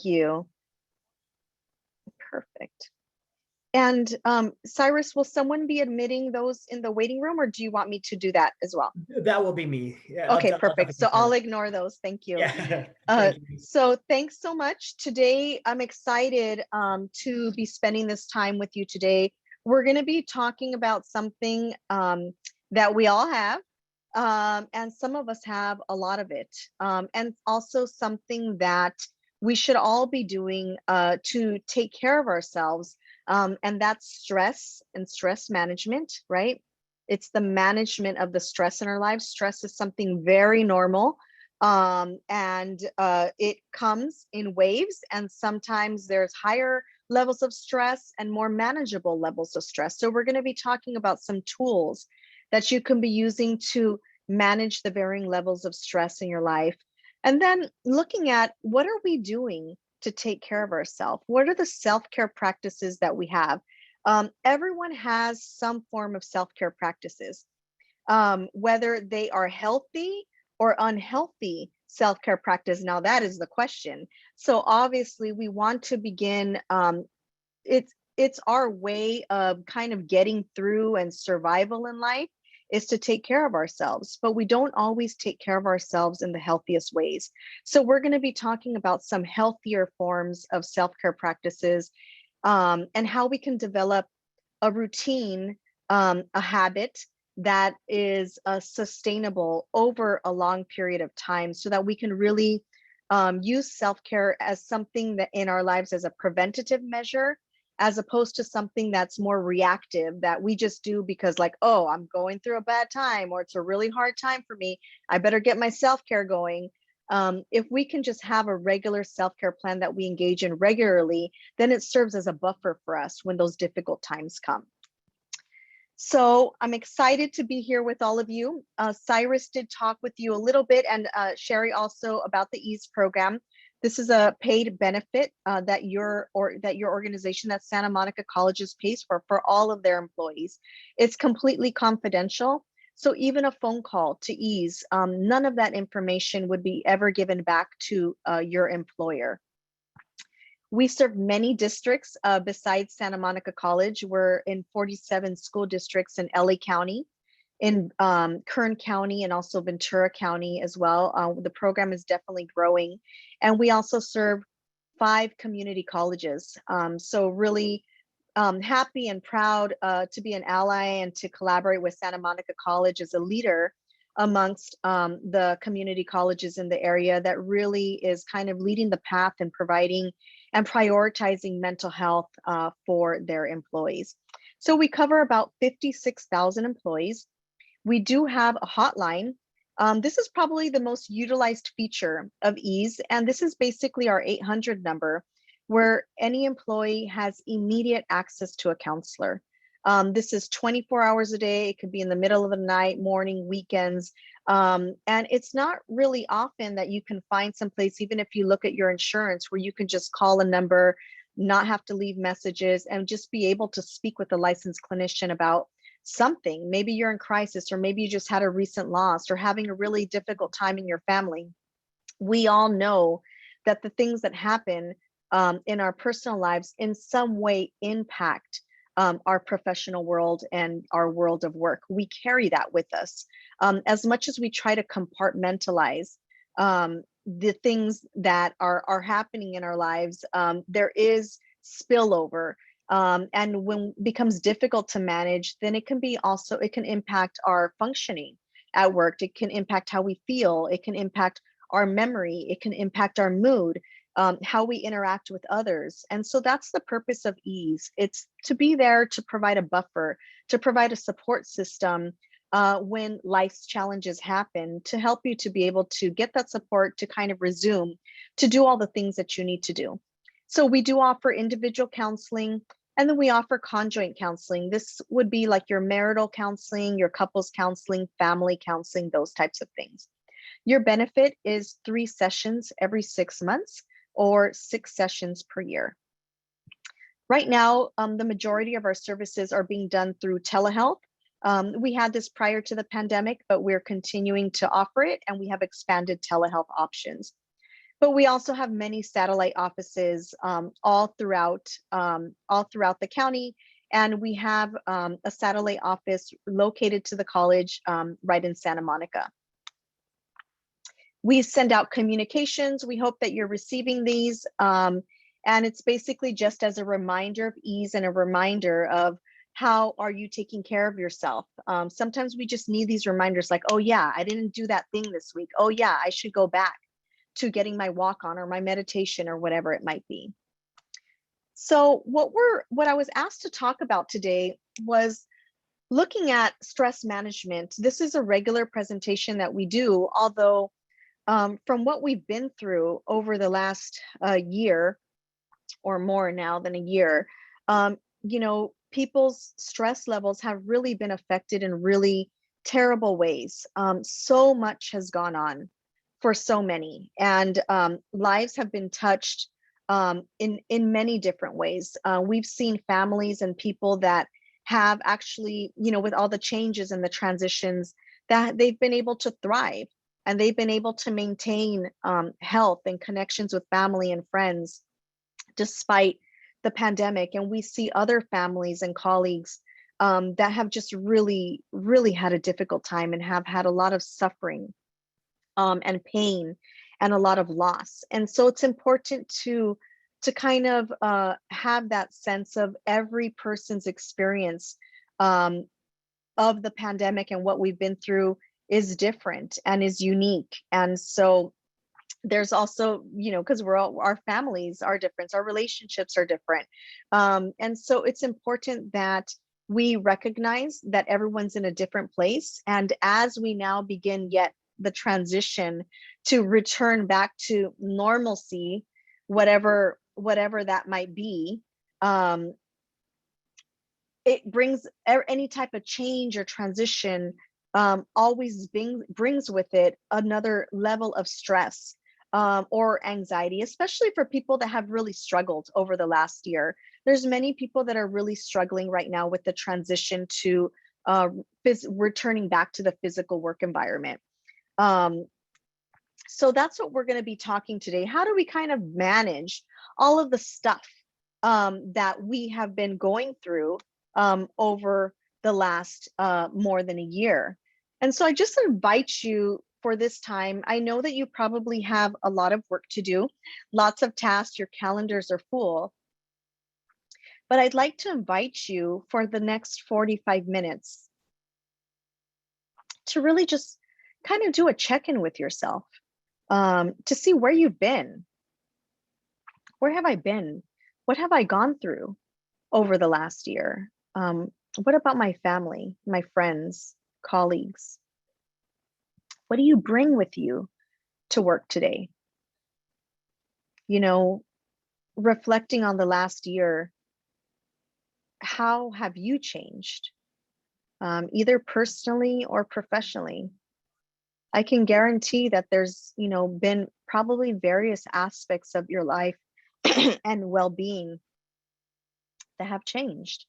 Thank you. Perfect. And Cyrus, will someone be admitting those in the waiting room, or do you want me to do that as well? That will be me. Yeah, Okay, I'll perfect. So definitely I'll ignore those. Thank you. yeah. Thank you. So thanks so much. Today, I'm excited to be spending this time with you today. We're going to be talking about something that we all have, and some of us have a lot of it, and also something that we should all be doing to take care of ourselves, and that's stress and stress management, right? It's the management of the stress in our lives. Stress is something very normal, and it comes in waves, and sometimes there's higher levels of stress and more manageable levels of stress. So we're going to be talking about some tools that you can be using to manage the varying levels of stress in your life. And then looking at what are we doing to take care of ourselves? What are the self-care practices that we have? Everyone has some form of self-care practices, whether they are healthy or unhealthy self-care practice. Now that is the question. So obviously we want to begin, it's our way of kind of getting through and survival in life is to take care of ourselves, but we don't always take care of ourselves in the healthiest ways. So we're going to be talking about some healthier forms of self-care practices, and how we can develop a routine, a habit that is sustainable over a long period of time, so that we can really use self-care as something that in our lives as a preventative measure, as opposed to something that's more reactive that we just do because, like, oh, I'm going through a bad time, or it's a really hard time for me, I better get my self-care going. If we can just have a regular self-care plan that we engage in regularly, then it serves as a buffer for us when those difficult times come. So I'm excited to be here with all of you. Cyrus did talk with you a little bit, and Sherry also, about the EASE program. This is a paid benefit that your organization, that Santa Monica Colleges, pays for all of their employees. It's completely confidential. So even a phone call to EASE, none of that information would be ever given back to your employer. We serve many districts besides Santa Monica College. We're in 47 school districts in LA County, in Kern County, and also Ventura County as well. The program is definitely growing. And we also serve 5 community colleges. So really happy and proud to be an ally and to collaborate with Santa Monica College as a leader amongst the community colleges in the area that really is kind of leading the path and providing and prioritizing mental health for their employees. So we cover about 56,000 employees. We do have a hotline. This is probably the most utilized feature of EASE, and this is basically our 800 number, where any employee has immediate access to a counselor. This is 24 hours a day. It could be in the middle of the night, morning, weekends. And it's not really often that you can find someplace, even if you look at your insurance, where you can just call a number, not have to leave messages, and just be able to speak with a licensed clinician about something. Maybe you're in crisis, or maybe you just had a recent loss, or having a really difficult time in your family. We all know that the things that happen in our personal lives in some way impact our professional world and our world of work. We carry that with us. As much as we try to compartmentalize the things that are happening in our lives, there is spillover. And when it becomes difficult to manage, then it can impact our functioning at work. It can impact how we feel. It can impact our memory. It can impact our mood, how we interact with others. And so that's the purpose of EASE. It's to be there to provide a buffer, to provide a support system when life's challenges happen, to help you to be able to get that support, to kind of resume, to do all the things that you need to do. So we do offer individual counseling, and then we offer conjoint counseling. This would be like your marital counseling, your couples counseling, family counseling, those types of things. Your benefit is 3 sessions every 6 months, or 6 sessions per year. Right now, the majority of our services are being done through telehealth. We had this prior to the pandemic, but we're continuing to offer it, and we have expanded telehealth options. but we also have many satellite offices all throughout the county. And we have a satellite office located to the college right in Santa Monica. We send out communications. We hope that you're receiving these. And it's basically just as a reminder of ease and a reminder of how are you taking care of yourself. Sometimes we just need these reminders like, oh yeah, I didn't do that thing this week. Oh yeah, I should go back to getting my walk on or my meditation or whatever it might be. So what I was asked to talk about today was looking at stress management. This is a regular presentation that we do, although from what we've been through over the last year or more now than a year, you know, people's stress levels have really been affected in really terrible ways. So much has gone on for so many, and lives have been touched in many different ways. We've seen families and people that have actually, you know, with all the changes and the transitions, that they've been able to thrive and they've been able to maintain health and connections with family and friends despite the pandemic. And we see other families and colleagues that have just really, really had a difficult time and have had a lot of suffering and pain and a lot of loss. And so it's important to kind of have that sense of every person's experience of the pandemic and what we've been through is different and is unique. And so there's also, you know, because we're all, our families are different, our relationships are different. And so it's important that we recognize that everyone's in a different place. And as we now begin yet the transition to return back to normalcy, whatever that might be, it brings any type of change or transition always brings with it another level of stress or anxiety, especially for people that have really struggled over the last year. There's many people that are really struggling right now with the transition to returning back to the physical work environment. So that's what we're going to be talking today. How do we kind of manage all of the stuff that we have been going through over the last more than a year? And so I just invite you for this time. I know that you probably have a lot of work to do, lots of tasks, your calendars are full, but I'd like to invite you for the next 45 minutes to really just kind of do a check-in with yourself, to see where you've been. Where have I been? What have I gone through over the last year? What about my family, my friends, colleagues? What do you bring with you to work today? You know, reflecting on the last year, how have you changed, either personally or professionally? I can guarantee that there's, you know, been probably various aspects of your life and well-being that have changed.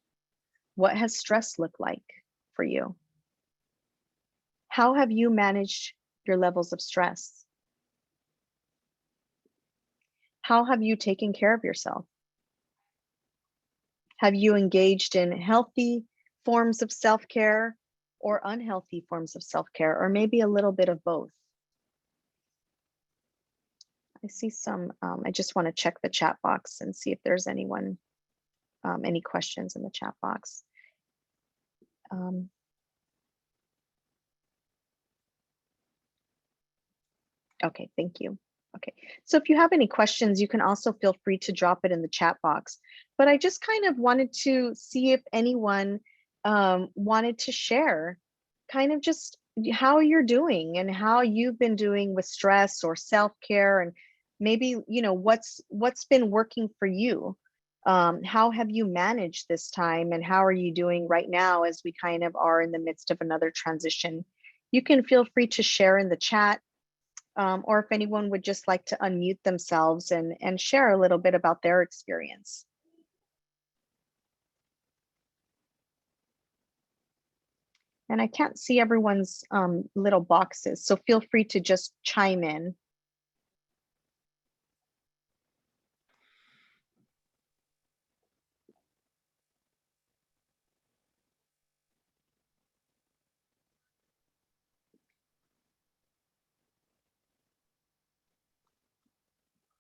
What has stress looked like for you? How have you managed your levels of stress? How have you taken care of yourself? Have you engaged in healthy forms of self-care or unhealthy forms of self-care, or maybe a little bit of both? I see some, I just want to check the chat box and see if there's anyone, any questions in the chat box. Okay, thank you. Okay, so if you have any questions, you can also feel free to drop it in the chat box. But I just kind of wanted to see if anyone wanted to share kind of just how you're doing and how you've been doing with stress or self-care, and maybe, you know, what's been working for you. How have you managed this time, and how are you doing right now as we kind of are in the midst of another transition? You can feel free to share in the chat. Or if anyone would just like to unmute themselves and share a little bit about their experience. And I can't see everyone's little boxes, so feel free to just chime in.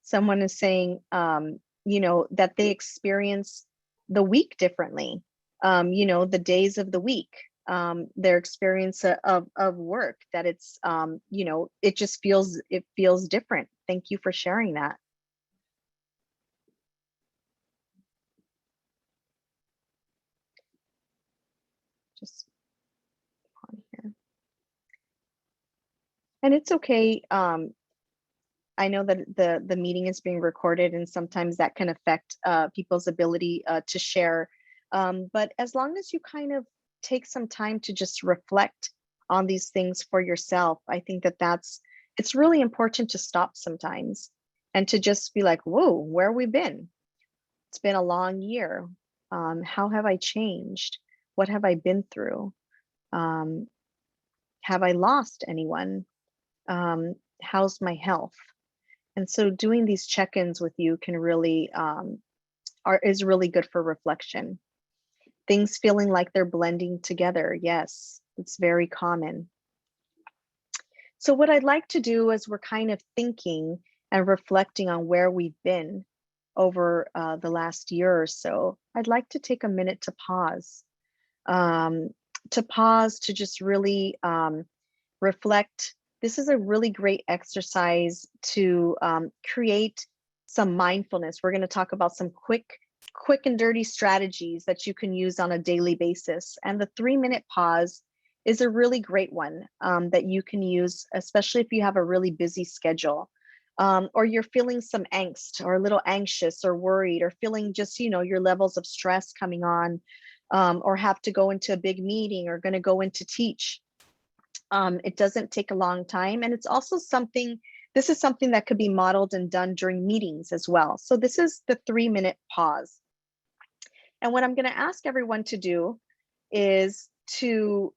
Someone is saying, that they experience the week differently. The days of the week, their experience of work, that it's, it feels different. Thank you for sharing that. Just on here. And it's okay. I know that the meeting is being recorded, and sometimes that can affect people's ability to share. But as long as you kind of take some time to just reflect on these things for yourself, I think that it's really important to stop sometimes and to just be like, whoa, where have we been? It's been a long year. How have I changed? What have I been through? Have I lost anyone? How's my health? And so doing these check-ins with you can really is really good for reflection. Things feeling like they're blending together. Yes, it's very common. So what I'd like to do as we're kind of thinking and reflecting on where we've been over the last year or so, I'd like to take a minute to pause. To just really reflect. This is a really great exercise to create some mindfulness. We're going to talk about some quick and dirty strategies that you can use on a daily basis. And the 3-minute pause is a really great one that you can use, especially if you have a really busy schedule, or you're feeling some angst or a little anxious or worried, or feeling just, your levels of stress coming on, or have to go into a big meeting or going to go in to teach. It doesn't take a long time. And it's also this is something that could be modeled and done during meetings as well. So this is the 3-minute pause. And what I'm going to ask everyone to do is to,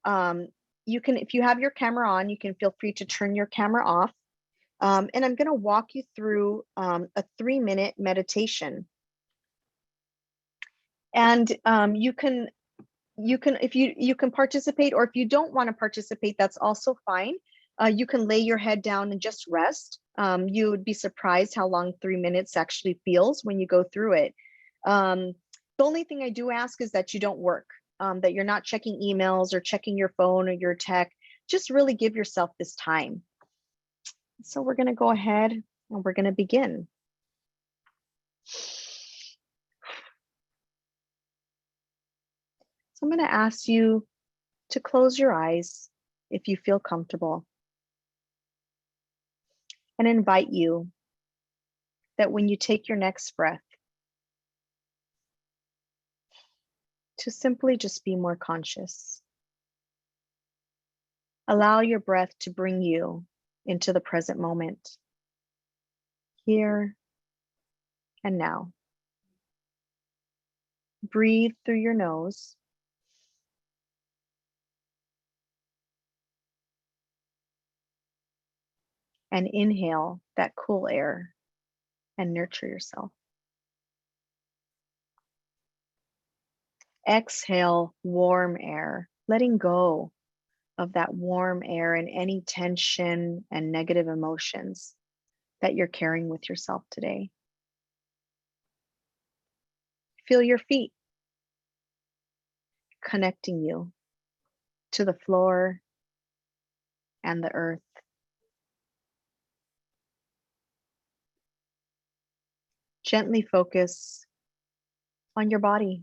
if you have your camera on, you can feel free to turn your camera off. And I'm going to walk you through a 3-minute meditation. And you can participate, or if you don't want to participate, that's also fine. You can lay your head down and just rest. You would be surprised how long 3 minutes actually feels when you go through it. The only thing I do ask is that you don't work, that you're not checking emails or checking your phone or your tech. Just really give yourself this time. So we're going to go ahead and we're going to begin. So I'm going to ask you to close your eyes if you feel comfortable, and invite you that when you take your next breath, to simply just be more conscious. Allow your breath to bring you into the present moment, here and now. Breathe through your nose. And inhale that cool air and nurture yourself. Exhale warm air, letting go of that warm air and any tension and negative emotions that you're carrying with yourself today. Feel your feet connecting you to the floor and the earth. Gently focus on your body,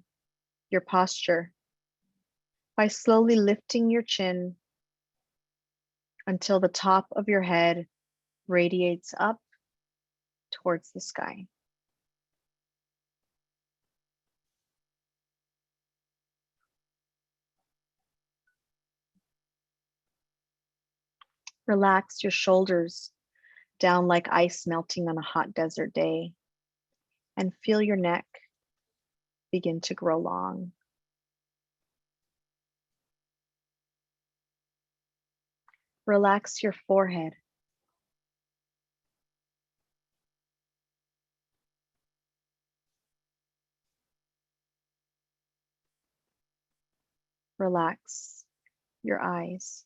your posture, by slowly lifting your chin until the top of your head radiates up towards the sky. Relax your shoulders down like ice melting on a hot desert day, and feel your neck begin to grow long. Relax your forehead. Relax your eyes.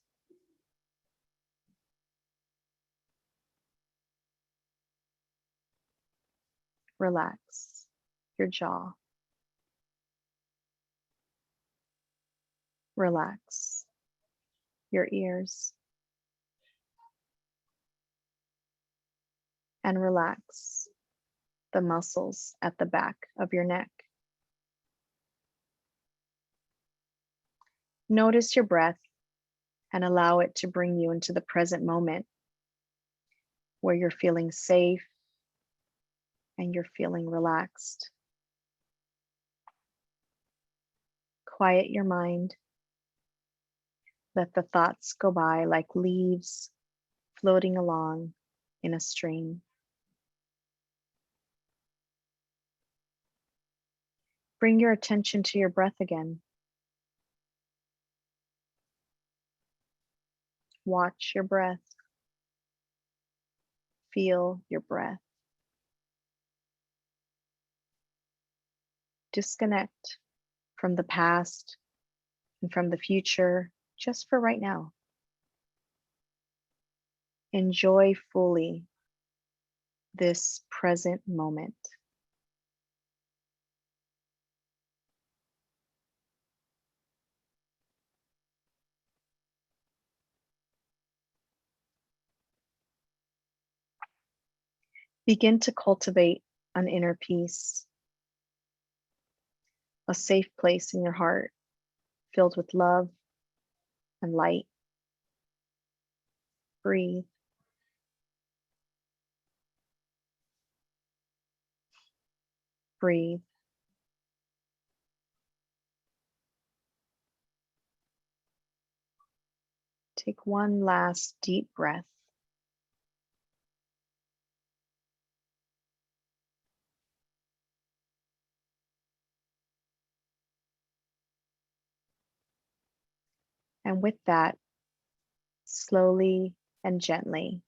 Relax your jaw. Relax your ears. And relax the muscles at the back of your neck. Notice your breath and allow it to bring you into the present moment where you're feeling safe and you're feeling relaxed. Quiet your mind. Let the thoughts go by like leaves floating along in a stream. Bring your attention to your breath again. Watch your breath. Feel your breath. Disconnect from the past and from the future just for right now. Enjoy fully this present moment. Begin to cultivate an inner peace, a safe place in your heart filled with love and light. Breathe. Breathe. Take one last deep breath. And with that, slowly and gently,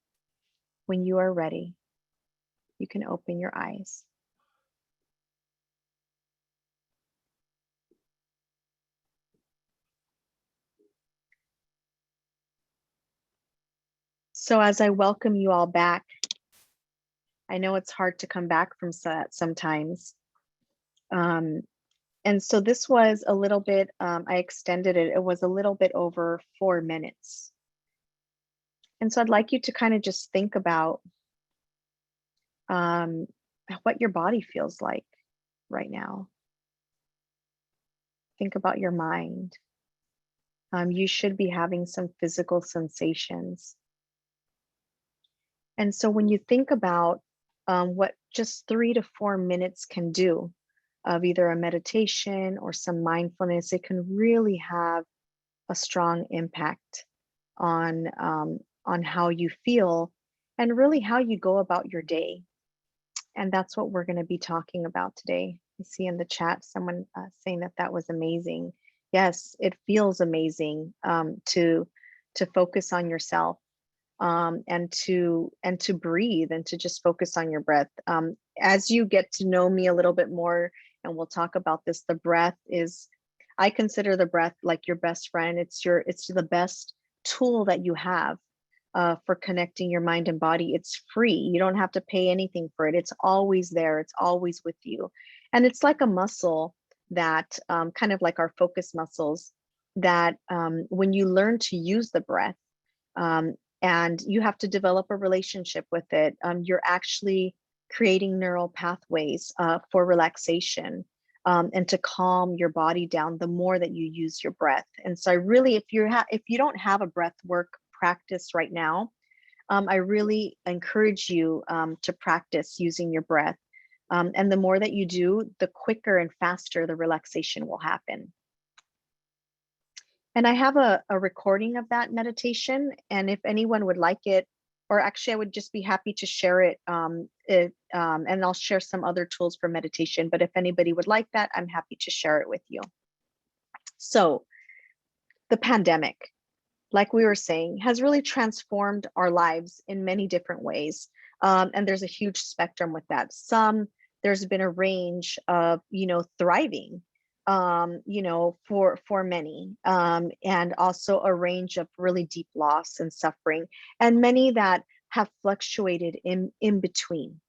when you are ready, you can open your eyes. So as I welcome you all back, I know it's hard to come back from that sometimes. And so this was a little bit, I extended it. It was a little bit over 4 minutes. And so I'd like you to kind of just think about what your body feels like right now. Think about your mind. You should be having some physical sensations. And so when you think about what just 3 to 4 minutes can do of either a meditation or some mindfulness, it can really have a strong impact on how you feel and really how you go about your day. And that's what we're going to be talking about today. I see in the chat someone saying that that was amazing. Yes, it feels amazing to focus on yourself and to breathe and to just focus on your breath. As you get to know me a little bit more, and we'll talk about this, the breath is, I consider the breath like your best friend. It's the best tool that you have for connecting your mind and body. It's free. You don't have to pay anything for it. It's always there. It's always with you. And it's like a muscle that kind of like our focus muscles that when you learn to use the breath, and you have to develop a relationship with it, you're actually creating neural pathways for relaxation and to calm your body down the more that you use your breath. And so I really, if you don't have a breath work practice right now, I really encourage you to practice using your breath. And the more that you do, the quicker and faster the relaxation will happen. And I have a recording of that meditation. And if anyone would like it, or actually I would just be happy to share it, and I'll share some other tools for meditation. But if anybody would like that, I'm happy to share it with you. So the pandemic, like we were saying, has really transformed our lives in many different ways. And there's a huge spectrum with that. There's been a range of, thriving, for many, and also a range of really deep loss and suffering, and many that have fluctuated in between.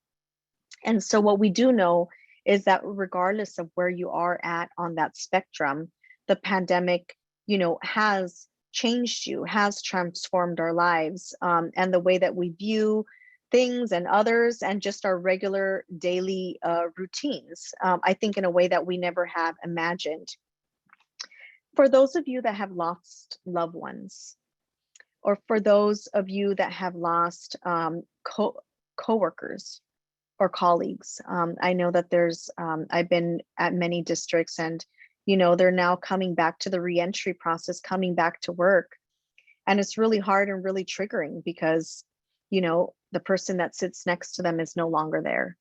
And so what we do know is that regardless of where you are at on that spectrum, the pandemic, has changed you, has transformed our lives, and the way that we view things and others and just our regular daily routines, I think in a way that we never have imagined. For those of you that have lost loved ones, or for those of you that have lost coworkers or colleagues. I know that I've been at many districts, and, they're now coming back to the reentry process, coming back to work. And it's really hard and really triggering because, the person that sits next to them is no longer there.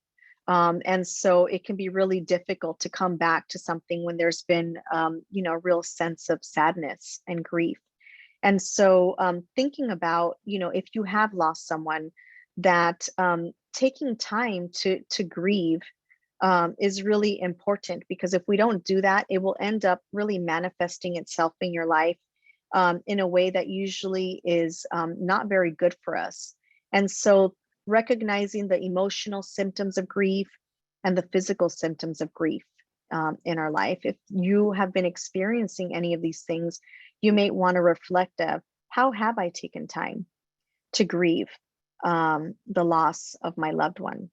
And so it can be really difficult to come back to something when there's been, a real sense of sadness and grief. And so thinking about, if you have lost someone, that taking time to grieve is really important, because if we don't do that, it will end up really manifesting itself in your life in a way that usually is not very good for us. And so recognizing the emotional symptoms of grief and the physical symptoms of grief in our life. If you have been experiencing any of these things, you may want to reflect of, how have I taken time to grieve the loss of my loved one?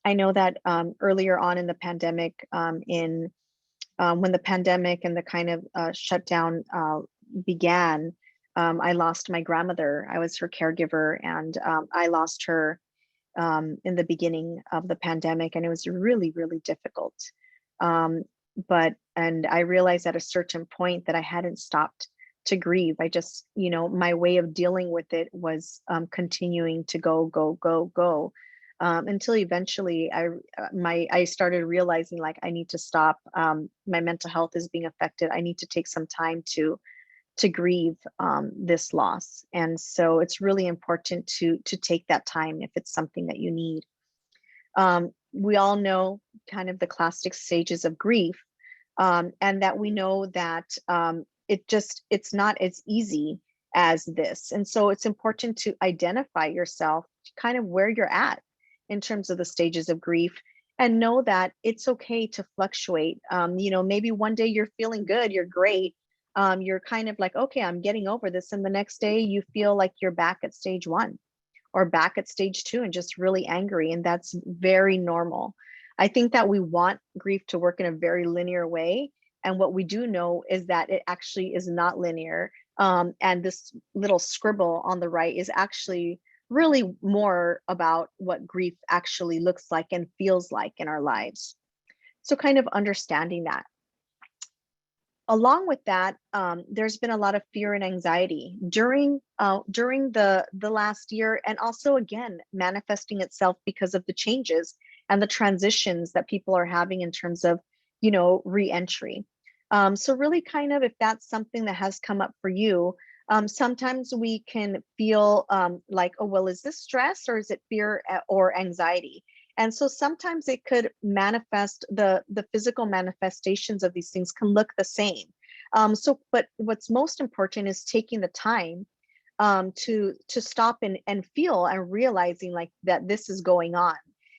I know that earlier on in the pandemic, when the pandemic and the kind of shutdown began, I lost my grandmother. I was her caregiver, and I lost her in the beginning of the pandemic, and it was really, really difficult. And I realized at a certain point that I hadn't stopped to grieve. I just, my way of dealing with it was continuing to go, until eventually I started realizing, like, I need to stop. My mental health is being affected. I need to take some time to grieve this loss. And so it's really important to take that time if it's something that you need. We all know kind of the classic stages of grief, and that we know that it's not as easy as this. And so it's important to identify yourself, kind of where you're at in terms of the stages of grief, and know that it's okay to fluctuate. Maybe one day you're feeling good, you're great. You're kind of like, okay, I'm getting over this. And the next day you feel like you're back at stage one or back at stage two and just really angry. And that's very normal. I think that we want grief to work in a very linear way. And what we do know is that it actually is not linear. And this little scribble on the right is actually really more about what grief actually looks like and feels like in our lives. So kind of understanding that. Along with that, there's been a lot of fear and anxiety during the last year, and also again manifesting itself because of the changes and the transitions that people are having in terms of, re-entry. So really, kind of, if that's something that has come up for you, sometimes we can feel like, oh, well, is this stress or is it fear or anxiety? And so sometimes it could manifest, the physical manifestations of these things can look the same. But what's most important is taking the time to stop and feel and realizing, like, that this is going on.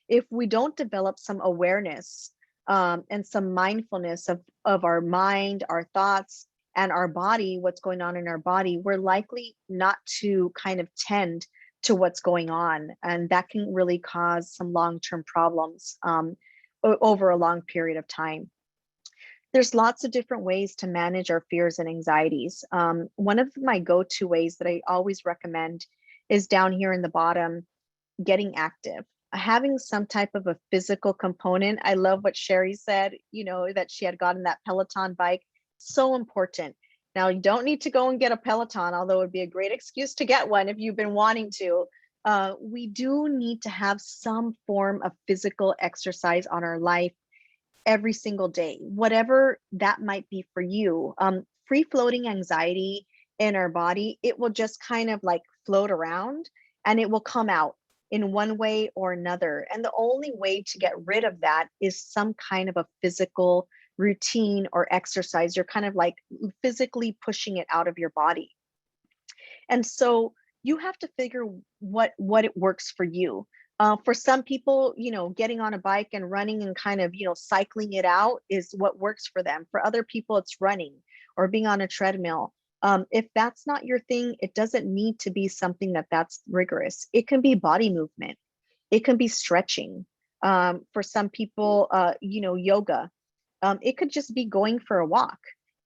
If we don't develop some awareness and some mindfulness of our mind, our thoughts, and our body, what's going on in our body, we're likely not to kind of tend to what's going on. And that can really cause some long-term problems over a long period of time. There's lots of different ways to manage our fears and anxieties. One of my go-to ways that I always recommend is down here in the bottom, getting active, having some type of a physical component. I love what Sherry said, that she had gotten that Peloton bike. So important. Now, you don't need to go and get a Peloton, although it would be a great excuse to get one if you've been wanting to. We do need to have some form of physical exercise on our life every single day, whatever that might be for you. Free floating anxiety in our body, it will just kind of like float around and it will come out in one way or another. And the only way to get rid of that is some kind of a physical routine or exercise. You're kind of like physically pushing it out of your body. And so you have to figure what it works for you. For some people, getting on a bike and running and kind of, cycling it out is what works for them. For other people, it's running or being on a treadmill. If that's not your thing, it doesn't need to be something that's rigorous. It can be body movement. It can be stretching. For some people, yoga. It could just be going for a walk.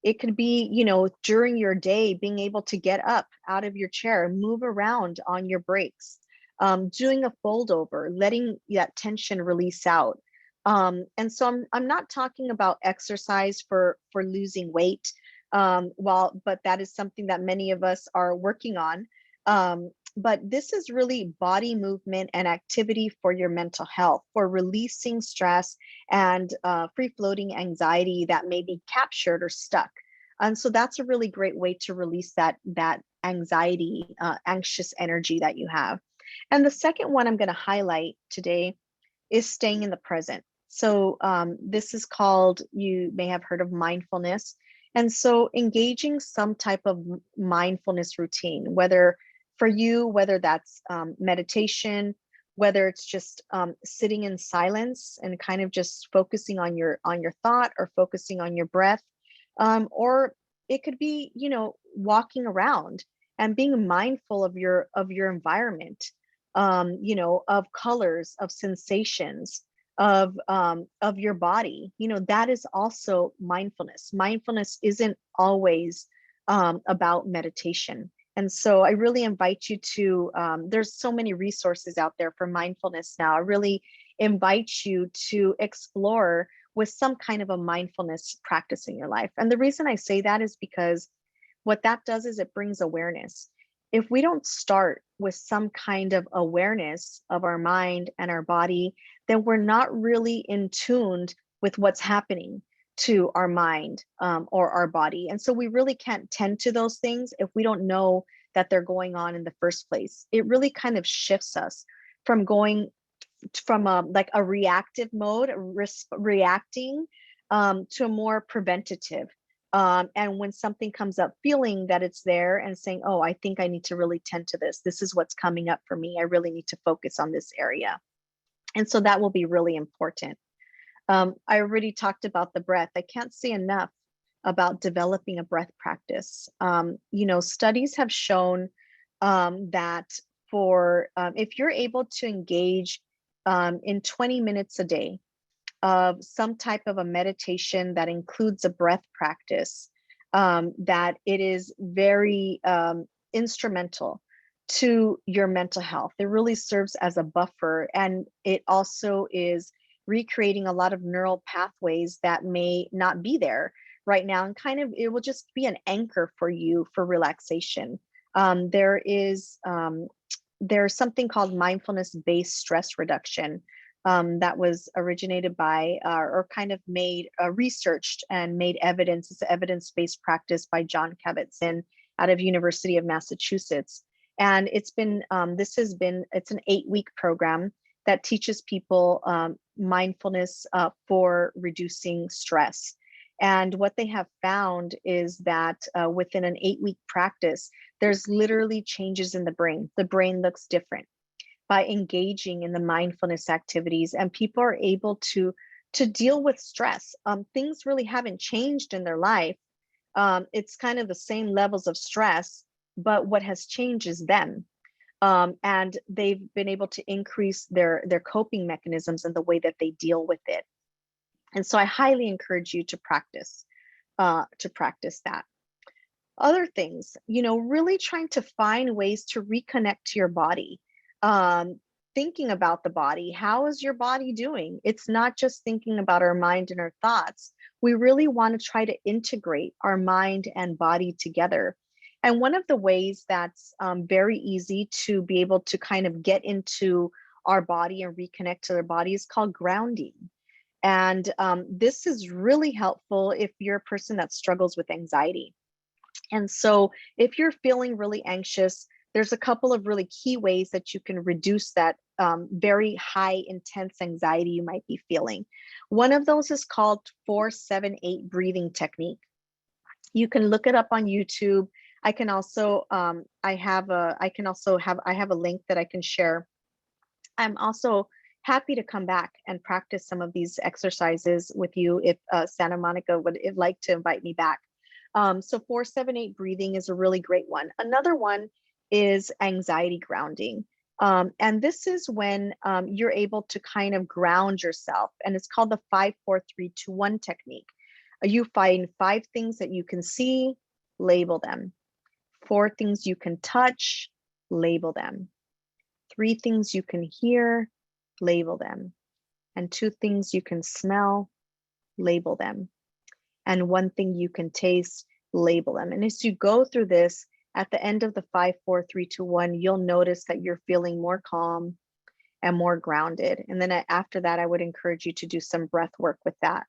It could be, during your day, being able to get up out of your chair, move around on your breaks, doing a fold over, letting that tension release out. And so I'm not talking about exercise for losing weight, but that is something that many of us are working on. But this is really body movement and activity for your mental health, for releasing stress and free floating anxiety that may be captured or stuck. And so that's a really great way to release that anxiety, anxious energy that you have. And the second one I'm going to highlight today is staying in the present. So this is called, you may have heard of mindfulness. And so engaging some type of mindfulness routine, whether for you, whether that's meditation, whether it's just sitting in silence and kind of just focusing on your thought or focusing on your breath, or it could be, walking around and being mindful of your environment, of colors, of sensations, of your body. That is also mindfulness. Mindfulness isn't always about meditation. And so I really invite you to, there's so many resources out there for mindfulness now. I really invite you to explore with some kind of a mindfulness practice in your life. And the reason I say that is because what that does is it brings awareness. If we don't start with some kind of awareness of our mind and our body, then we're not really in tuned with what's happening to our mind or our body. And so we really can't tend to those things if we don't know that they're going on in the first place. It really kind of shifts us from going from a reactive mode, reacting, to a more preventative. And when something comes up, feeling that it's there and saying, oh, I think I need to really tend to this. This is what's coming up for me. I really need to focus on this area. And so that will be really important. I already talked about the breath. I can't say enough about developing a breath practice. Studies have shown that for if you're able to engage in 20 minutes a day of some type of a meditation that includes a breath practice, that it is very instrumental to your mental health. It really serves as a buffer, and it also is recreating a lot of neural pathways that may not be there right now, and kind of it will just be an anchor for you for relaxation. There's something called mindfulness-based stress reduction that was originated by or kind of made researched and made evidence. It's an evidence-based practice by John Kabat-Zinn out of University of Massachusetts. And it's an 8-week program that teaches people mindfulness for reducing stress. And what they have found is that within an 8-week practice, there's literally changes in the brain. The brain looks different by engaging in the mindfulness activities, and people are able to deal with stress. Things really haven't changed in their life. It's kind of the same levels of stress, but what has changed is them. And they've been able to increase their coping mechanisms and the way that they deal with it. And so I highly encourage you to practice that. Other things, really trying to find ways to reconnect to your body. Thinking about the body. How is your body doing? It's not just thinking about our mind and our thoughts. We really want to try to integrate our mind and body together. And one of the ways that's very easy to be able to kind of get into our body and reconnect to their body is called grounding. And this is really helpful if you're a person that struggles with anxiety. And so if you're feeling really anxious, there's a couple of really key ways that you can reduce that very high intense anxiety you might be feeling. One of those is called 4-7-8 breathing technique. You can look it up on YouTube. I can also I have a link that I can share I'm also happy to come back and practice some of these exercises with you if Santa Monica would like to invite me back. So 478 breathing is a really great one. Another one is anxiety grounding. And this is when you're able to kind of ground yourself, and it's called the 5-4-3-2-1 technique. You find 5 things that you can see, label them. 4 things you can touch, label them. 3 things you can hear, label them. And 2 things you can smell, label them. And 1 thing you can taste, label them. And as you go through this, at the end of the 5-4-3-2-1, you'll notice that you're feeling more calm and more grounded. And then after that, I would encourage you to do some breath work with that.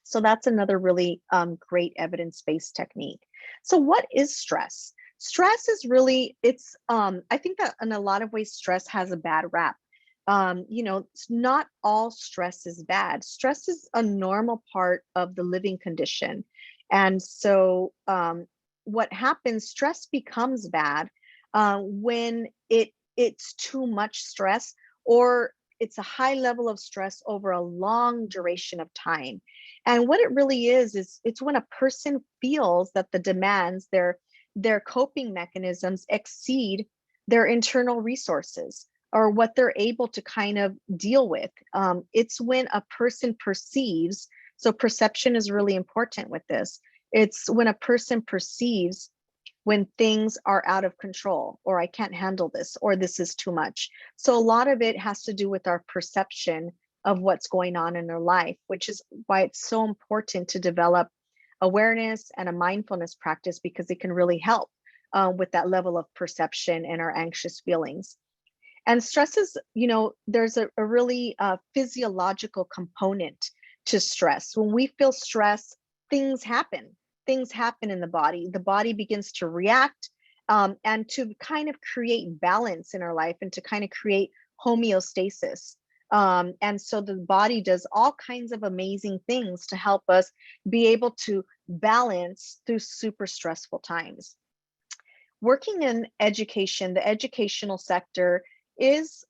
So that's another really great evidence-based technique. So what is stress? Stress is really, I think that in a lot of ways, stress has a bad rap. It's not all stress is bad. Stress is a normal part of the living condition. And so what happens, stress becomes bad when it's too much stress, or it's a high level of stress over a long duration of time. And what it really is it's when a person feels that the demands, their coping mechanisms exceed their internal resources or what they're able to kind of deal with. It's when a person perceives, so perception is really important with this. It's when a person perceives when things are out of control, or I can't handle this, or this is too much. So a lot of it has to do with our perception of what's going on in their life, which is why it's so important to develop awareness and a mindfulness practice, because it can really help with that level of perception and our anxious feelings. And stress is, there's a really physiological component to stress. When we feel stress, things happen. Things happen in the body. The body begins to react and to kind of create balance in our life and to kind of create homeostasis. And so the body does all kinds of amazing things to help us be able to balance through super stressful times. Working in education, the educational sector is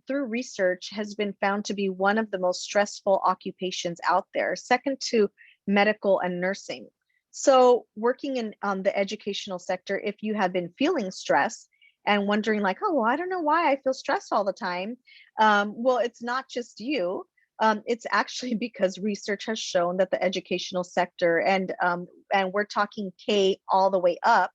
through research has been found to be one of the most stressful occupations out there, second to medical and nursing. So working in the educational sector, if you have been feeling stress and wondering like, oh, well, I don't know why I feel stressed all the time. Well, it's not just you. It's actually because research has shown that the educational sector, and we're talking K all the way up,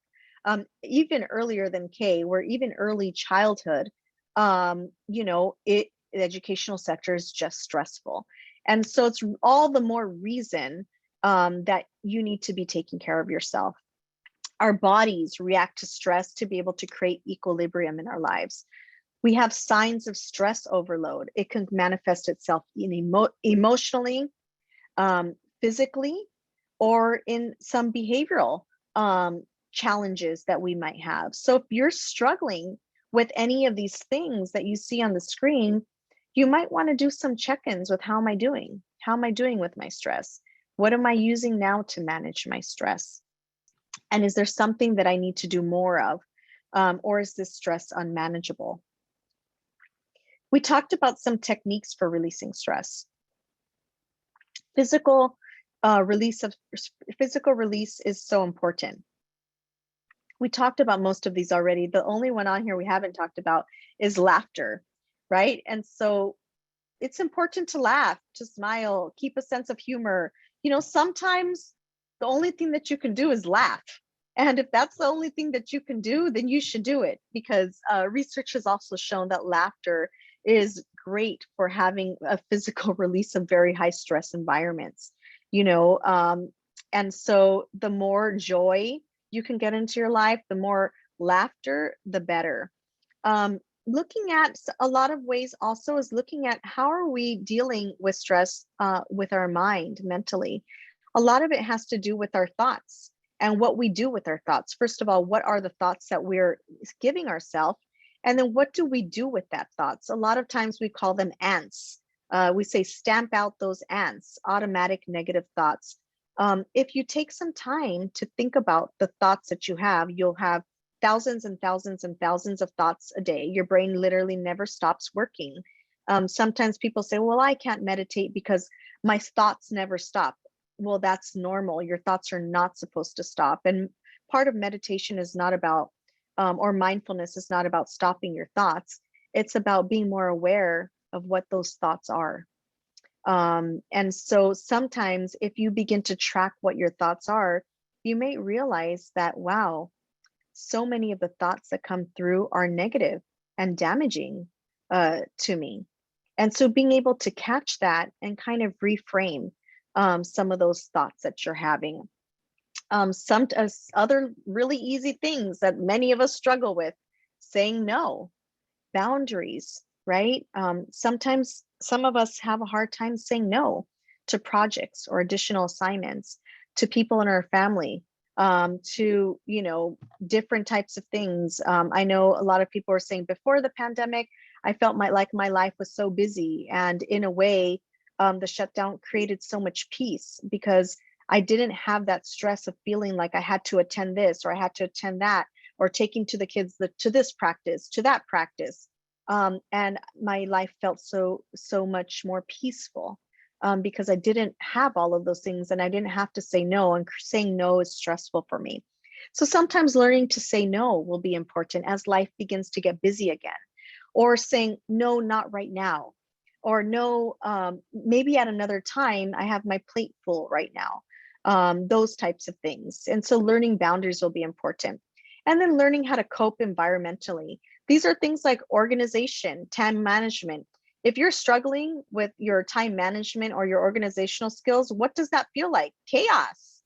even earlier than K, where even early childhood, the educational sector is just stressful. And so it's all the more reason that you need to be taking care of yourself. Our bodies react to stress to be able to create equilibrium in our lives. We have signs of stress overload. It can manifest itself in emotionally, physically, or in some behavioral challenges that we might have. So if you're struggling with any of these things that you see on the screen, you might want to do some check-ins with how am I doing? How am I doing with my stress? What am I using now to manage my stress? And is there something that I need to do more of? Or is this stress unmanageable? We talked about some techniques for releasing stress. Physical release is so important. We talked about most of these already. The only one on here we haven't talked about is laughter, right? And so it's important to laugh, to smile, keep a sense of humor. Sometimes the only thing that you can do is laugh. And if that's the only thing that you can do, then you should do it, because research has also shown that laughter is great for having a physical release of very high stress environments, and so the more joy you can get into your life, the more laughter, the better. Looking at a lot of ways also is looking at how are we dealing with stress with our mind mentally. A lot of it has to do with our thoughts and what we do with our thoughts. First of all, what are the thoughts that we're giving ourselves? And then what do we do with that thoughts? A lot of times we call them ants. We say stamp out those ants, automatic negative thoughts. If you take some time to think about the thoughts that you have, you'll have thousands and thousands and thousands of thoughts a day. Your brain literally never stops working. Sometimes people say, well, I can't meditate because my thoughts never stop. Well, that's normal. Your thoughts are not supposed to stop. And part of meditation is not about, or mindfulness is not about stopping your thoughts. It's about being more aware of what those thoughts are. And so sometimes if you begin to track what your thoughts are, you may realize that, wow, so many of the thoughts that come through are negative and damaging to me. And so being able to catch that and kind of reframe some of those thoughts that you're having. Some other really easy things that many of us struggle with: saying no, boundaries, right? Sometimes some of us have a hard time saying no to projects or additional assignments, to people in our family, to, you know, different types of things. I know a lot of people are saying before the pandemic, I felt like my life was so busy. And in a way, the shutdown created so much peace because I didn't have that stress of feeling like I had to attend this or I had to attend that, or taking to the kids to this practice, to that practice. And my life felt so much more peaceful because I didn't have all of those things and I didn't have to say no. And saying no is stressful for me. So sometimes learning to say no will be important as life begins to get busy again, or saying no, not right now, or no, maybe at another time. I have my plate full right now. Those types of things. And so learning boundaries will be important. And then learning how to cope environmentally. These are things like organization, time management. If you're struggling with your time management or your organizational skills, what does that feel like? Chaos,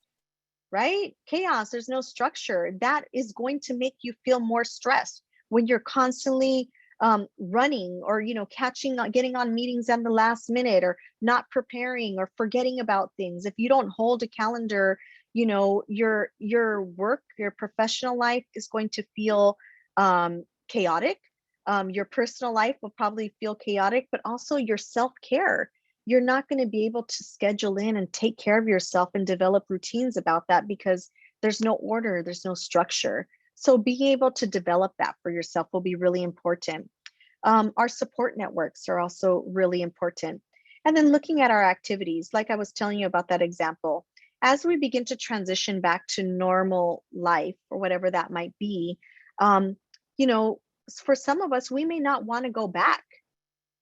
right? Chaos, there's no structure. That is going to make you feel more stressed when you're constantly running, or, you know, getting on meetings at the last minute, or not preparing, or forgetting about things. If you don't hold a calendar, you know, your work, your professional life is going to feel chaotic. Your personal life will probably feel chaotic, but also your self-care. You're not going to be able to schedule in and take care of yourself and develop routines about that because there's no order, there's no structure. So being able to develop that for yourself will be really important. Our support networks are also really important. And then looking at our activities, like I was telling you about that example, as we begin to transition back to normal life or whatever that might be, you know, for some of us, we may not want to go back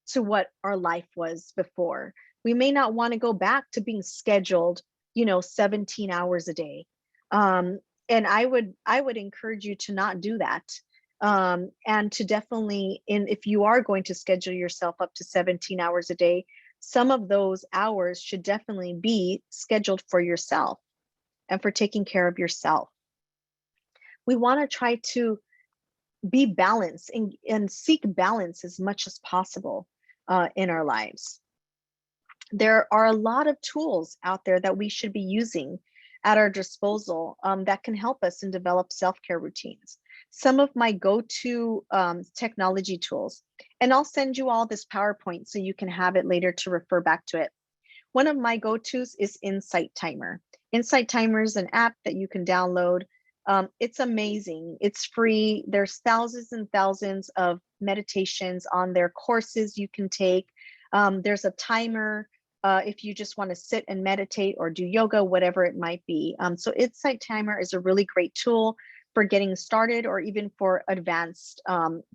to what our life was before. We may not want to go back to being scheduled, you know, 17 hours a day. And I would encourage you to not do that. And to definitely, if you are going to schedule yourself up to 17 hours a day, some of those hours should definitely be scheduled for yourself and for taking care of yourself. We want to try to be balanced and seek balance as much as possible in our lives. There are a lot of tools out there that we should be using at our disposal that can help us and develop self-care routines. Some of my go-to technology tools, and I'll send you all this PowerPoint so you can have it later to refer back to it. One of my go-tos is Insight Timer. Insight Timer is an app that you can download. It's amazing. It's free. There's thousands and thousands of meditations on there, courses you can take. There's a timer if you just want to sit and meditate or do yoga, whatever it might be. So Insight Timer is a really great tool for getting started, or even for advanced,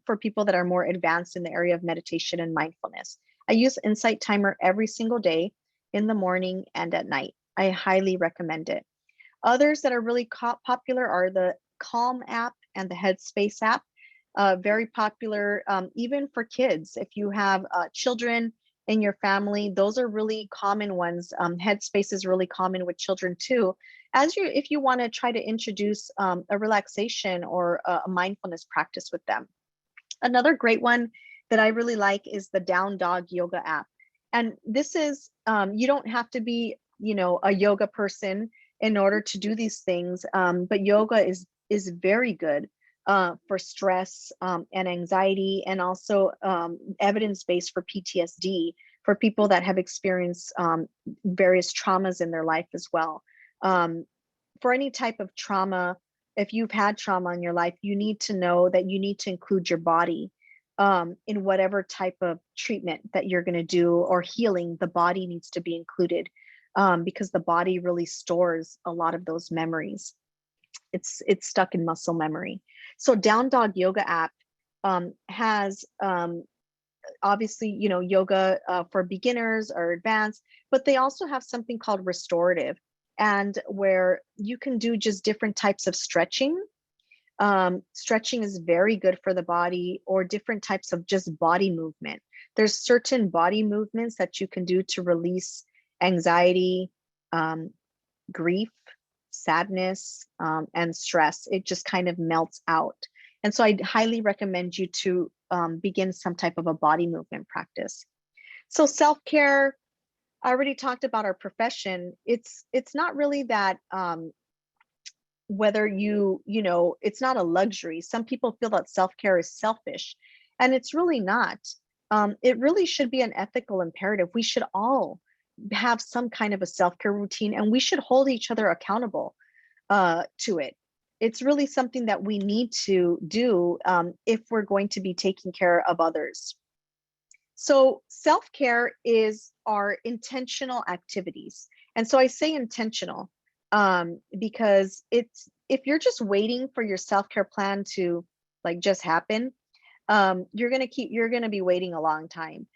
for people that are more advanced in the area of meditation and mindfulness. I use Insight Timer every single day in the morning and at night. I highly recommend it. Others that are really popular are the Calm app and the Headspace app. Very popular, even for kids. If you have children in your family, those are really common ones. Headspace is really common with children too. If you want to try to introduce a relaxation or a mindfulness practice with them. Another great one that I really like is the Down Dog Yoga app. And this is, you don't have to be, you know, a yoga person in order to do these things, but yoga is very good for stress and anxiety, and also evidence-based for PTSD, for people that have experienced various traumas in their life as well. For any type of trauma, if you've had trauma in your life, you need to know that you need to include your body in whatever type of treatment that you're going to do or healing. The body needs to be included because the body really stores a lot of those memories. It's stuck in muscle memory. So Down Dog Yoga app has obviously, you know, yoga for beginners or advanced, but they also have something called restorative, and where you can do just different types of stretching. Stretching is very good for the body, or different types of just body movement. There's certain body movements that you can do to release anxiety, grief, sadness, and stress. It just kind of melts out. And so I highly recommend you to begin some type of a body movement practice. So self-care, I already talked about our profession. It's not really that whether you know, it's not a luxury. Some people feel that self-care is selfish, and it's really not. It really should be an ethical imperative. We should all have some kind of a self-care routine, and we should hold each other accountable to it. It's really something that we need to do if we're going to be taking care of others. So self-care is our intentional activities. And so I say intentional because it's, if you're just waiting for your self-care plan to like just happen, you're going to be waiting a long time.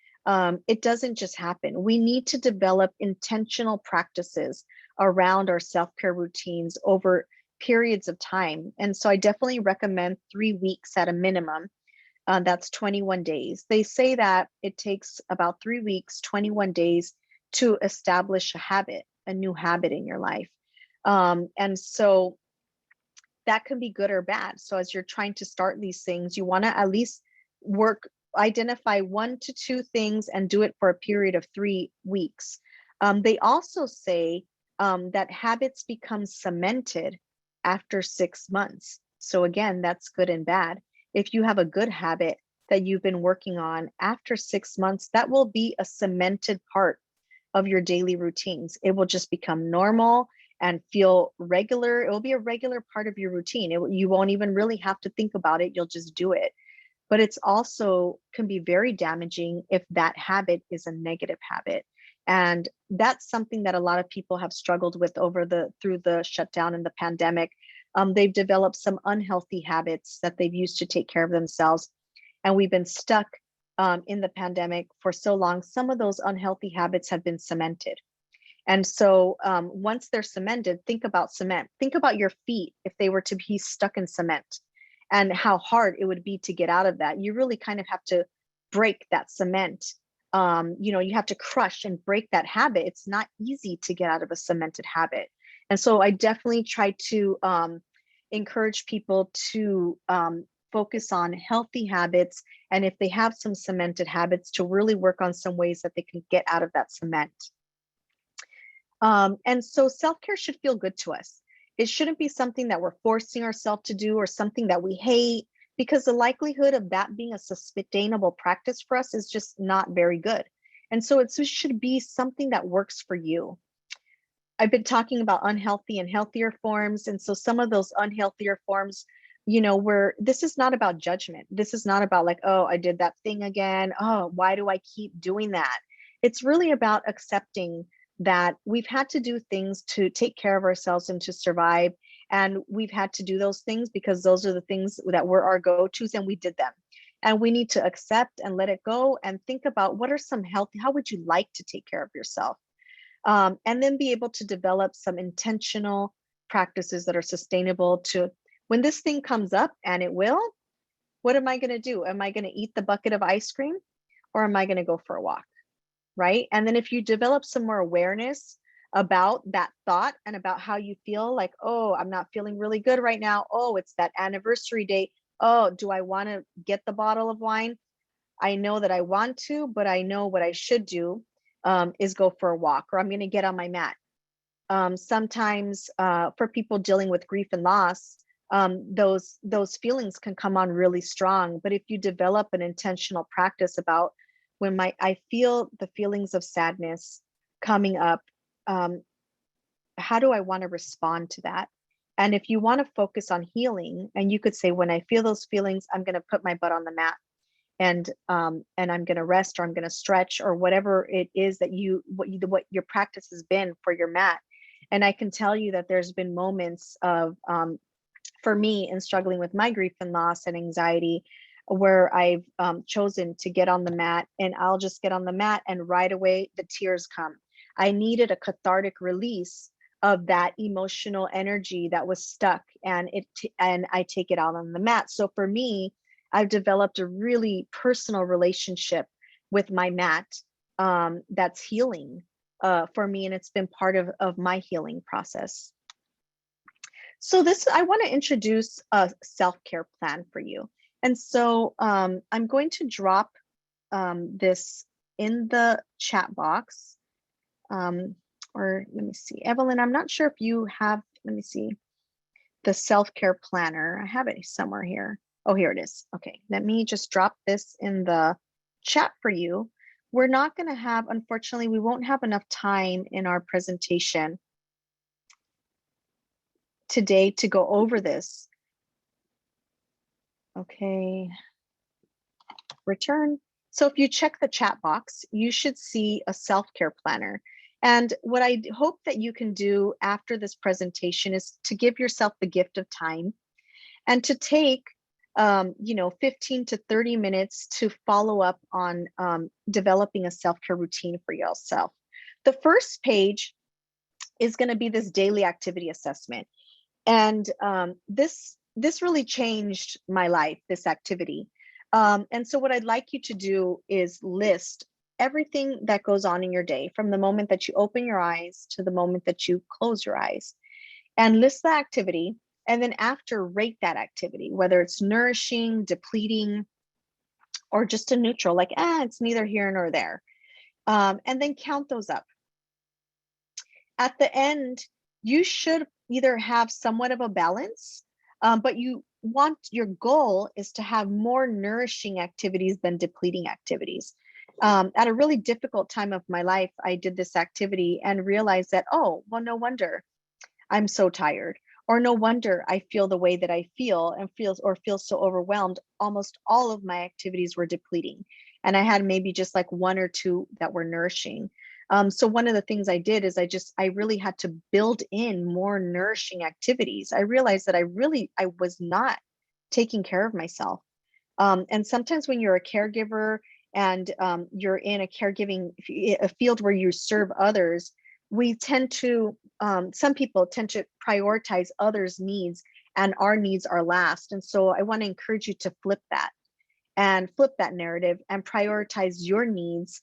It doesn't just happen. We need to develop intentional practices around our self-care routines over periods of time. And so I definitely recommend 3 weeks at a minimum. That's 21 days. They say that it takes about 3 weeks, 21 days to establish a habit, a new habit in your life. And so that can be good or bad. So as you're trying to start these things, you want to at least identify 1 to 2 things and do it for a period of 3 weeks. They also say that habits become cemented after 6 months. So again, that's good and bad. If you have a good habit that you've been working on, after 6 months, that will be a cemented part of your daily routines. It will just become normal and feel regular. It will be a regular part of your routine. You won't even really have to think about it. You'll just do it. But it's also can be very damaging if that habit is a negative habit. And that's something that a lot of people have struggled with through the shutdown and the pandemic. They've developed some unhealthy habits that they've used to take care of themselves. And we've been stuck in the pandemic for so long. Some of those unhealthy habits have been cemented. And so once they're cemented, think about cement. Think about your feet if they were to be stuck in cement, and how hard it would be to get out of that. You really kind of have to break that cement. You have to crush and break that habit. It's not easy to get out of a cemented habit. And so I definitely try to encourage people to focus on healthy habits. And if they have some cemented habits, to really work on some ways that they can get out of that cement. And so self-care should feel good to us. It shouldn't be something that we're forcing ourselves to do or something that we hate, because the likelihood of that being a sustainable practice for us is just not very good. And so it should be something that works for you. I've been talking about unhealthy and healthier forms. And so some of those unhealthier forms, where this is not about judgment. This is not about like, oh, I did that thing again. Oh, why do I keep doing that? It's really about accepting that we've had to do things to take care of ourselves and to survive. And we've had to do those things because those are the things that were our go-tos, and we did them. And we need to accept and let it go and think about what are some healthy, how would you like to take care of yourself? And then be able to develop some intentional practices that are sustainable to when this thing comes up, and it will, what am I going to do? Am I going to eat the bucket of ice cream, or am I going to go for a walk? Right? And then if you develop some more awareness about that thought and about how you feel, like, oh, I'm not feeling really good right now. Oh, it's that anniversary date. Oh, do I want to get the bottle of wine? I know that I want to, but I know what I should do is go for a walk, or I'm going to get on my mat. Sometimes for people dealing with grief and loss, those feelings can come on really strong. But if you develop an intentional practice about when I feel the feelings of sadness coming up, how do I want to respond to that? And if you want to focus on healing, and you could say, when I feel those feelings, I'm going to put my butt on the mat, and I'm going to rest, or I'm going to stretch, or whatever it is that what your practice has been for your mat. And I can tell you that there's been moments of for me, in struggling with my grief and loss and anxiety, where I've chosen to get on the mat, and I'll just get on the mat and right away the tears come. I needed a cathartic release of that emotional energy that was stuck, and I take it out on the mat. So for me, I've developed a really personal relationship with my mat, that's healing for me, and it's been part of my healing process. So I want to introduce a self-care plan for you. And so I'm going to drop this in the chat box. Or let me see, Evelyn, I'm not sure if you have, let me see, the self-care planner. I have it somewhere here. Oh, here it is. Okay, let me just drop this in the chat for you. We're not going to have, unfortunately, we won't have enough time in our presentation today to go over this. Okay, return. So if you check the chat box, you should see a self-care planner. And what I hope that you can do after this presentation is to give yourself the gift of time, and to take 15 to 30 minutes to follow up on developing a self-care routine for yourself. The first page is going to be this daily activity assessment. And this really changed my life, this activity. And so what I'd like you to do is list everything that goes on in your day, from the moment that you open your eyes to the moment that you close your eyes, and list the activity. And then after, rate that activity, whether it's nourishing, depleting, or just a neutral, like, it's neither here nor there. And then count those up. At the end, you should either have somewhat of a balance, but your goal is to have more nourishing activities than depleting activities. At a really difficult time of my life, I did this activity and realized that, oh, well, no wonder I'm so tired, or no wonder I feel the way that I feel, and feel so overwhelmed. Almost all of my activities were depleting, and I had maybe just like one or two that were nourishing. So one of the things I did is I really had to build in more nourishing activities. I realized that I was not taking care of myself. And sometimes when you're a caregiver, and you're in a field where you serve others, we tend to, some people tend to prioritize others' needs, and our needs are last. And so I want to encourage you to flip that narrative and prioritize your needs,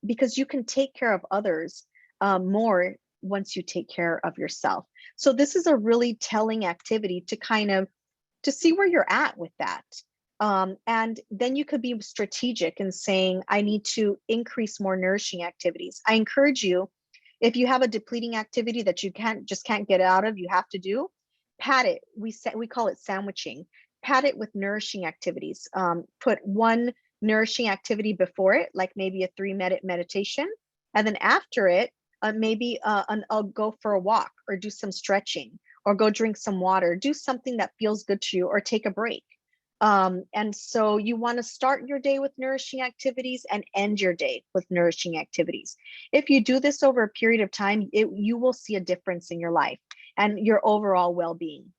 because you can take care of others more once you take care of yourself. So this is a really telling activity to see where you're at with that. And then you could be strategic in saying, I need to increase more nourishing activities. I encourage you, if you have a depleting activity that you can't get out of, you have to do, pad it. We call it sandwiching. Pad it with nourishing activities. Put one nourishing activity before it, like maybe a 3-minute meditation. And then after it, maybe I'll go for a walk, or do some stretching, or go drink some water, do something that feels good to you, or take a break. And so you want to start your day with nourishing activities and end your day with nourishing activities. If you do this over a period of time, you will see a difference in your life and your overall well-being.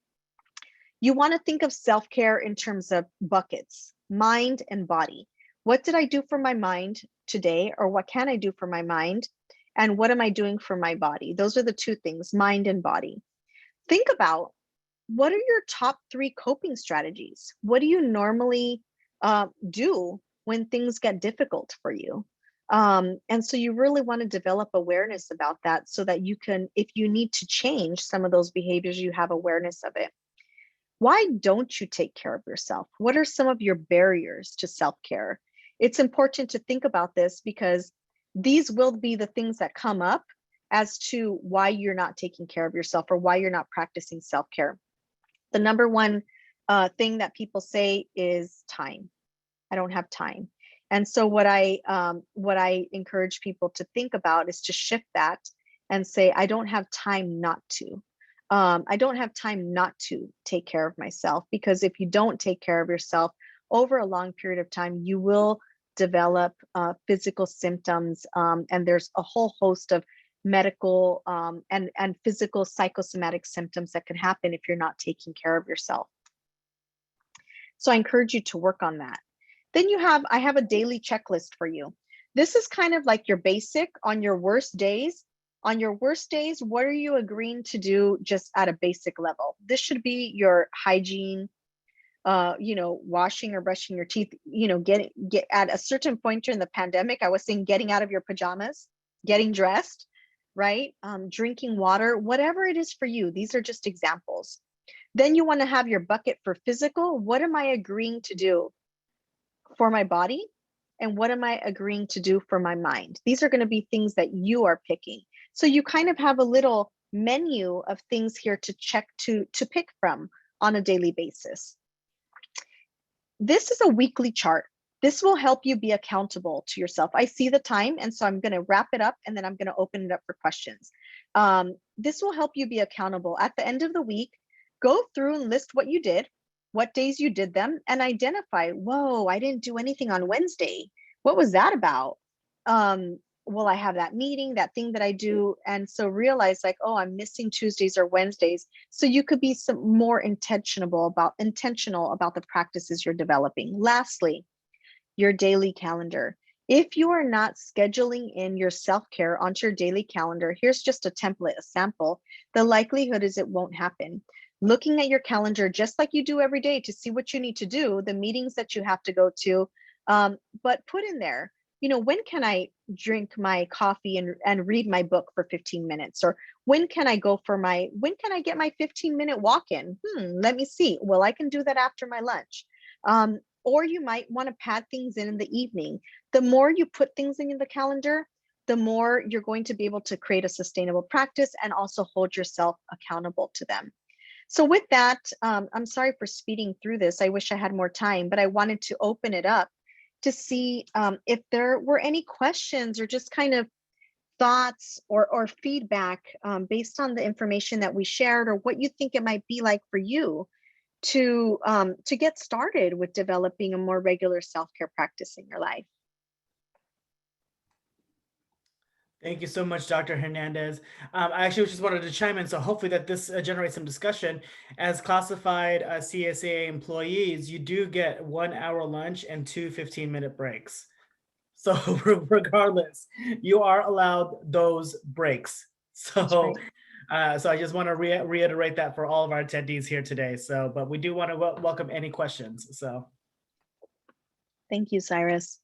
You want to think of self-care in terms of buckets: mind and body. What did I do for my mind today? Or what can I do for my mind? And what am I doing for my body? Those are the two things: mind and body. Think about, what are your top 3 coping strategies? What do you normally do when things get difficult for you? And so you really want to develop awareness about that, so that you can, if you need to change some of those behaviors, you have awareness of it. Why don't you take care of yourself? What are some of your barriers to self-care? It's important to think about this, because these will be the things that come up as to why you're not taking care of yourself, or why you're not practicing self-care. The number one thing that people say is time. I don't have time. And so what I encourage people to think about is to shift that and say, I don't have time not to. I don't have time not to take care of myself, because if you don't take care of yourself over a long period of time, you will develop physical symptoms, and there's a whole host of medical and physical psychosomatic symptoms that can happen if you're not taking care of yourself. So I encourage you to work on that. Then I have a daily checklist for you. This is kind of like your basic on your worst days. On your worst days, what are you agreeing to do just at a basic level? This should be your hygiene, washing or brushing your teeth, get at a certain point during the pandemic, I was saying getting out of your pajamas, getting dressed, right? Drinking water, whatever it is for you. These are just examples. Then you want to have your bucket for physical. What am I agreeing to do for my body? And what am I agreeing to do for my mind? These are going to be things that you are picking. So you kind of have a little menu of things here to check, to pick from on a daily basis. This is a weekly chart. This will help you be accountable to yourself. I see the time, and so I'm going to wrap it up, and then I'm going to open it up for questions. This will help you be accountable. At the end of the week, go through and list what you did, what days you did them, and identify, whoa, I didn't do anything on Wednesday. What was that about? Well, I have that meeting, that thing that I do. And so realize like, oh, I'm missing Tuesdays or Wednesdays. So you could be some more intentional about the practices you're developing. Lastly, your daily calendar. If you are not scheduling in your self-care onto your daily calendar, here's just a template, a sample. The likelihood is it won't happen. Looking at your calendar just like you do every day to see what you need to do, the meetings that you have to go to, but put in there, when can I drink my coffee and read my book for 15 minutes? Or when can I get my 15-minute walk in? Let me see. Well, I can do that after my lunch. Or you might want to pad things in the evening. The more you put things in the calendar, the more you're going to be able to create a sustainable practice and also hold yourself accountable to them. So with that, I'm sorry for speeding through this. I wish I had more time, but I wanted to open it up to see if there were any questions or just kind of thoughts or feedback based on the information that we shared, or what you think it might be like for you to get started with developing a more regular self-care practice in your life. Thank you so much, Dr. Hernandez. I actually just wanted to chime in, so hopefully that this generates some discussion. As classified CSAA employees, you do get 1 hour lunch and 2 15-minute breaks. So regardless, you are allowed those breaks. So, so I just want to reiterate that for all of our attendees here today. So, but we do want to welcome any questions. So, thank you, Cyrus.